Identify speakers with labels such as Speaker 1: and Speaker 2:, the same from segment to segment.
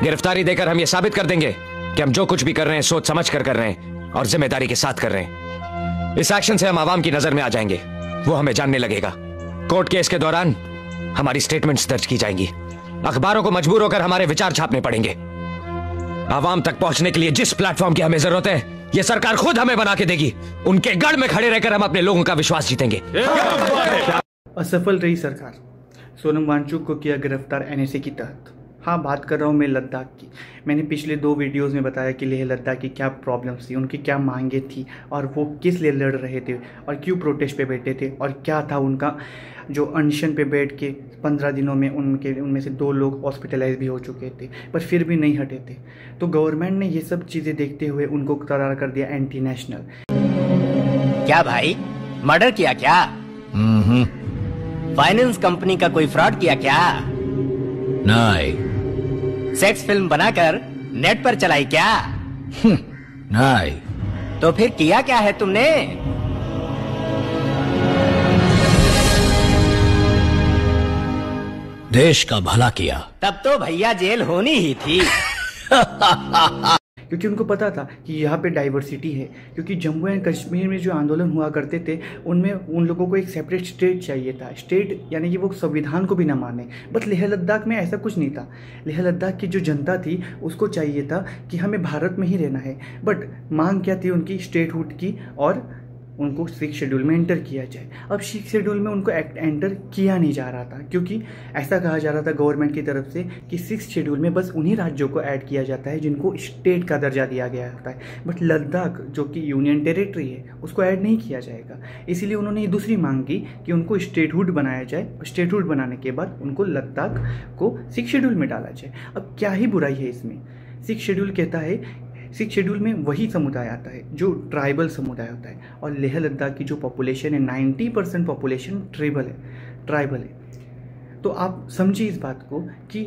Speaker 1: गिरफ्तारी देकर हम ये साबित कर देंगे कि हम जो कुछ भी कर रहे हैं सोच समझ कर रहे हैं और जिम्मेदारी के साथ कर रहे हैं। इस एक्शन से हम आवाम की नजर में आ जाएंगे, वो हमें जानने लगेगा। कोर्ट केस के दौरान हमारी स्टेटमेंट्स दर्ज की जाएंगी, अखबारों को मजबूर होकर हमारे विचार छापने पड़ेंगे। आवाम तक पहुंचने के लिए जिस प्लेटफॉर्म की हमें जरूरत है, ये सरकार खुद हमें बना के देगी। उनके गढ़ में खड़े रहकर हम अपने लोगों का विश्वास जीतेंगे।
Speaker 2: असफल रही सरकार, सोनम वांगचुक को किया गिरफ्तार एनएसए की तहत। हाँ, बात कर रहा हूँ मैं लद्दाख की। मैंने पिछले 2 वीडियोस में बताया कि लेह लद्दाख की क्या प्रॉब्लम्स थी, उनकी क्या मांगे थी और वो किस लिए लड़ रहे थे और क्यों प्रोटेस्ट पे बैठे थे और क्या था उनका जो अनशन पे बैठ के 15 दिनों में उनमें से 2 लोग हॉस्पिटलाइज भी हो चुके थे, पर फिर भी नहीं हटे थे। तो गवर्नमेंट ने ये सब चीज़ें देखते हुए उनको करार कर दिया एंटी नेशनल।
Speaker 3: क्या भाई, मर्डर किया क्या? फाइनेंस कंपनी का कोई फ्रॉड किया क्या?
Speaker 4: नहीं।
Speaker 3: सेक्स फिल्म बनाकर नेट पर चलाई क्या?
Speaker 4: नहीं।
Speaker 3: तो फिर किया क्या है तुमने?
Speaker 4: देश का भला किया।
Speaker 3: तब तो भैया जेल होनी ही थी।
Speaker 2: क्योंकि उनको पता था कि यहाँ पे डाइवर्सिटी है। क्योंकि जम्मू एंड कश्मीर में जो आंदोलन हुआ करते थे उनमें उन लोगों को एक सेपरेट स्टेट चाहिए था। स्टेट यानी कि वो संविधान को भी ना माने। बट लेह लद्दाख में ऐसा कुछ नहीं था। लेह लद्दाख की जो जनता थी उसको चाहिए था कि हमें भारत में ही रहना है। बट मांग क्या थी उनकी? स्टेटहुड की, और उनको 6 शेड्यूल में एंटर किया जाए। अब 6 शेड्यूल में उनको एंटर किया नहीं जा रहा था, क्योंकि ऐसा कहा जा रहा था गवर्नमेंट की तरफ से कि 6 शेड्यूल में बस उन्हीं राज्यों को ऐड किया जाता है जिनको स्टेट का दर्जा दिया गया होता है। बट लद्दाख जो कि यूनियन टेरिटरी है उसको ऐड नहीं किया जाएगा। इसीलिए उन्होंने दूसरी मांग की कि उनको स्टेटहुड बनाया जाए, और स्टेटहुड बनाने के बाद उनको लद्दाख को 6 शेड्यूल में डाला जाए। अब क्या ही बुराई है इसमें? 6 शेड्यूल कहता है, 6 शेड्यूल में वही समुदाय आता है जो ट्राइबल समुदाय होता है। और लेह लद्दाख की जो पॉपुलेशन है 90% पॉपुलेशन ट्राइबल है। तो आप समझिए इस बात को कि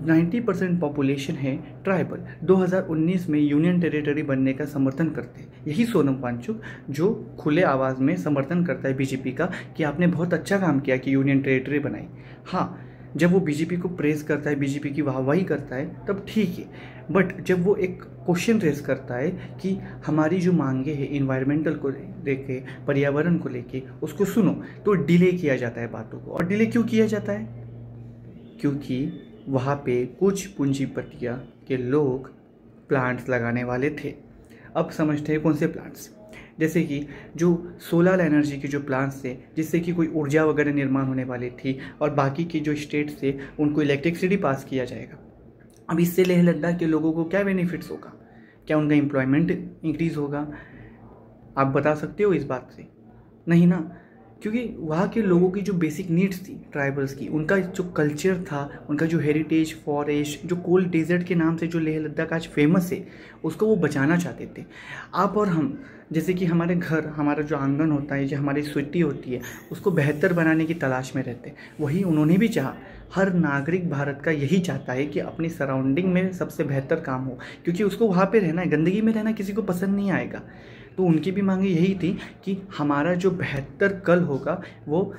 Speaker 2: 90% पॉपुलेशन है ट्राइबल। 2019 में यूनियन टेरिटरी बनने का समर्थन करते हैं यही सोनम वांगचुक, जो खुले आवाज़ में समर्थन करता है बीजेपी का कि आपने बहुत अच्छा काम किया कि यूनियन टेरिटरी बनाई। हाँ, जब वो बीजेपी को प्रेज करता है, बीजेपी की वाहवाही करता है, तब ठीक है। बट जब वो एक क्वेश्चन रेज करता है कि हमारी जो मांगे हैं इन्वायरमेंटल को लेके, पर्यावरण को लेके, उसको सुनो, तो डिले किया जाता है बातों को। और डिले क्यों किया जाता है? क्योंकि वहाँ पे कुछ पूंजीपतियाँ के लोग प्लांट्स लगाने वाले थे। अब समझते हैं कौन से प्लांट्स, जैसे कि जो सोलर एनर्जी के जो प्लांट्स थे, जिससे कि कोई ऊर्जा वगैरह निर्माण होने वाली थी, और बाकी की जो स्टेट से उनको इलेक्ट्रिसिटी पास किया जाएगा। अब इससे लेह लद्दाख के लोगों को क्या बेनिफिट्स होगा? क्या उनका एम्प्लॉयमेंट इंक्रीज़ होगा? आप बता सकते हो इस बात से? नहीं ना, क्योंकि वहाँ के लोगों की जो बेसिक नीड्स थी ट्राइबल्स की, उनका जो कल्चर था, उनका जो हेरिटेज, फॉरेस्ट, जो कोल्ड डेजर्ट के नाम से जो लेह लद्दाख आज फेमस है, उसको वो बचाना चाहते थे। आप और हम, जैसे कि हमारे घर, हमारा जो आंगन होता है, जो हमारी सिटी होती है, उसको बेहतर बनाने की तलाश में रहते हैं। वही उन्होंने भी चाहा। हर नागरिक भारत का यही चाहता है कि अपनी सराउंडिंग में सबसे बेहतर काम हो, क्योंकि उसको वहाँ पे रहना है। गंदगी में रहना किसी को पसंद नहीं आएगा। तो उनकी भी मांग यही थी कि हमारा जो बेहतर कल होगा वो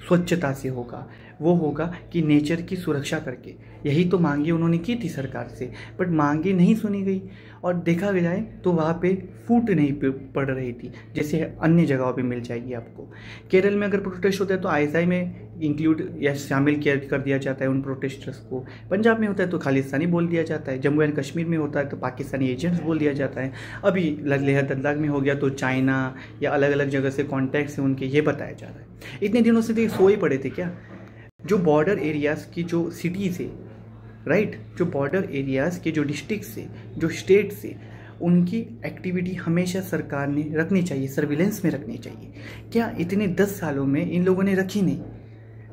Speaker 2: स्वच्छता से होगा, वो होगा कि नेचर की सुरक्षा करके। यही तो मांगे उन्होंने की थी सरकार से, बट मांगे नहीं सुनी गई। और देखा जाए तो वहाँ पे फूट नहीं पड़ रही थी, जैसे अन्य जगहों पे मिल जाएगी आपको। केरल में अगर प्रोटेस्ट होता है तो आईएसआई में इंक्लूड या शामिल कर दिया जाता है उन प्रोटेस्टर्स को। पंजाब में होता है तो खालिस्तानी बोल दिया जाता है। जम्मू एंड कश्मीर में होता है तो पाकिस्तानी एजेंट्स बोल दिया जाता है। अभी लेह लद्दाख में हो गया तो चाइना या अलग अलग जगह से कॉन्टैक्ट्स हैं उनके, ये बताया जा रहा है। इतने दिनों से तो सो ही पड़े थे क्या? जो बॉर्डर एरियाज़ की जो सिटीज़ है, राइट, जो बॉर्डर एरियाज़ के जो डिस्ट्रिक्ट से, जो स्टेट से, उनकी एक्टिविटी हमेशा सरकार ने रखनी चाहिए, सर्विलेंस में रखनी चाहिए। क्या इतने 10 सालों में इन लोगों ने रखी नहीं?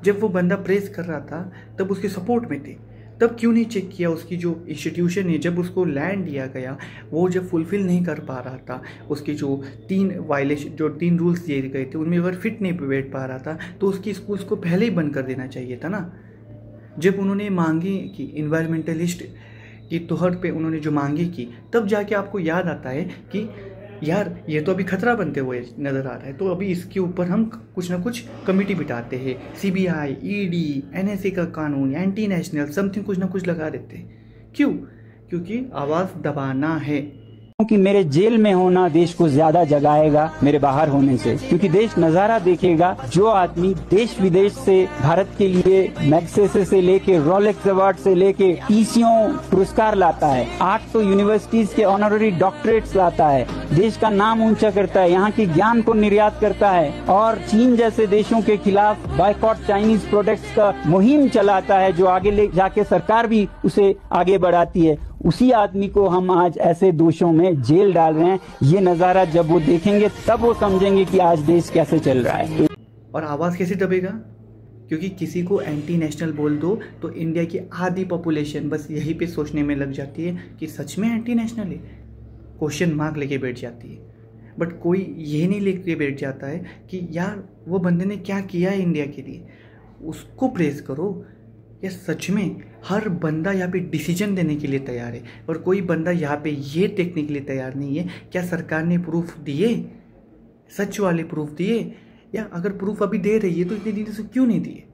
Speaker 2: जब वो बंदा प्रेस कर रहा था तब उसके सपोर्ट में थे, तब क्यों नहीं चेक किया? उसकी जो इंस्टीट्यूशन है, जब उसको लैंड दिया गया, वो जब फुलफिल नहीं कर पा रहा था, उसके जो 3 रूल्स दिए गए थे उनमें अगर फिट नहीं बैठ पा रहा था, तो उसकी स्कूल्स को पहले ही बंद कर देना चाहिए था ना। जब उन्होंने मांगी कि इन्वायरमेंटलिस्ट की तौर पे उन्होंने जो मांगी की, तब जाके आपको याद आता है कि यार ये तो अभी खतरा बनते हुए नज़र आ रहा है, तो अभी इसके ऊपर हम कुछ ना कुछ कमेटी बिठाते हैं, सीबीआई, ईडी, एनएसए का कानून, एंटी नेशनल समथिंग कुछ ना कुछ लगा देते हैं। क्यों? क्योंकि आवाज़ दबाना है।
Speaker 5: कि मेरे जेल में होना देश को ज्यादा जगाएगा मेरे बाहर होने से, क्योंकि देश नजारा देखेगा जो आदमी देश विदेश से भारत के लिए मैग्सेसे से लेके रोलेक्स अवार्ड से लेके टीसीओ पुरस्कार लाता है, 800 यूनिवर्सिटीज के ऑनररी डॉक्टरेट्स लाता है, देश का नाम ऊंचा करता है, यहाँ के ज्ञान को निर्यात करता है और चीन जैसे देशों के खिलाफ बायकॉट चाइनीज प्रोडक्ट्स का मुहिम चलाता है, जो आगे ले जाके सरकार भी उसे आगे बढ़ाती है, उसी आदमी को हम आज ऐसे दोषों में जेल डाल रहे हैं। ये नज़ारा जब वो देखेंगे तब वो समझेंगे कि आज देश कैसे चल रहा है।
Speaker 2: और आवाज़ कैसे दबेगा? क्योंकि किसी को एंटी नेशनल बोल दो तो इंडिया की आधी पॉपुलेशन बस यहीं पे सोचने में लग जाती है कि सच में एंटी नेशनल है, क्वेश्चन मार्क लेके बैठ जाती है। बट कोई ये नहीं लेके बैठ जाता है कि यार वो बंदे ने क्या किया है इंडिया के लिए, उसको प्रेज करो। या सच में हर बंदा यहाँ पे डिसीजन देने के लिए तैयार है और कोई बंदा यहाँ पे ये देखने के लिए तैयार नहीं है क्या सरकार ने प्रूफ दिए, सच वाले प्रूफ दिए, या अगर प्रूफ अभी दे रही है तो इतने दिन से क्यों नहीं दिए।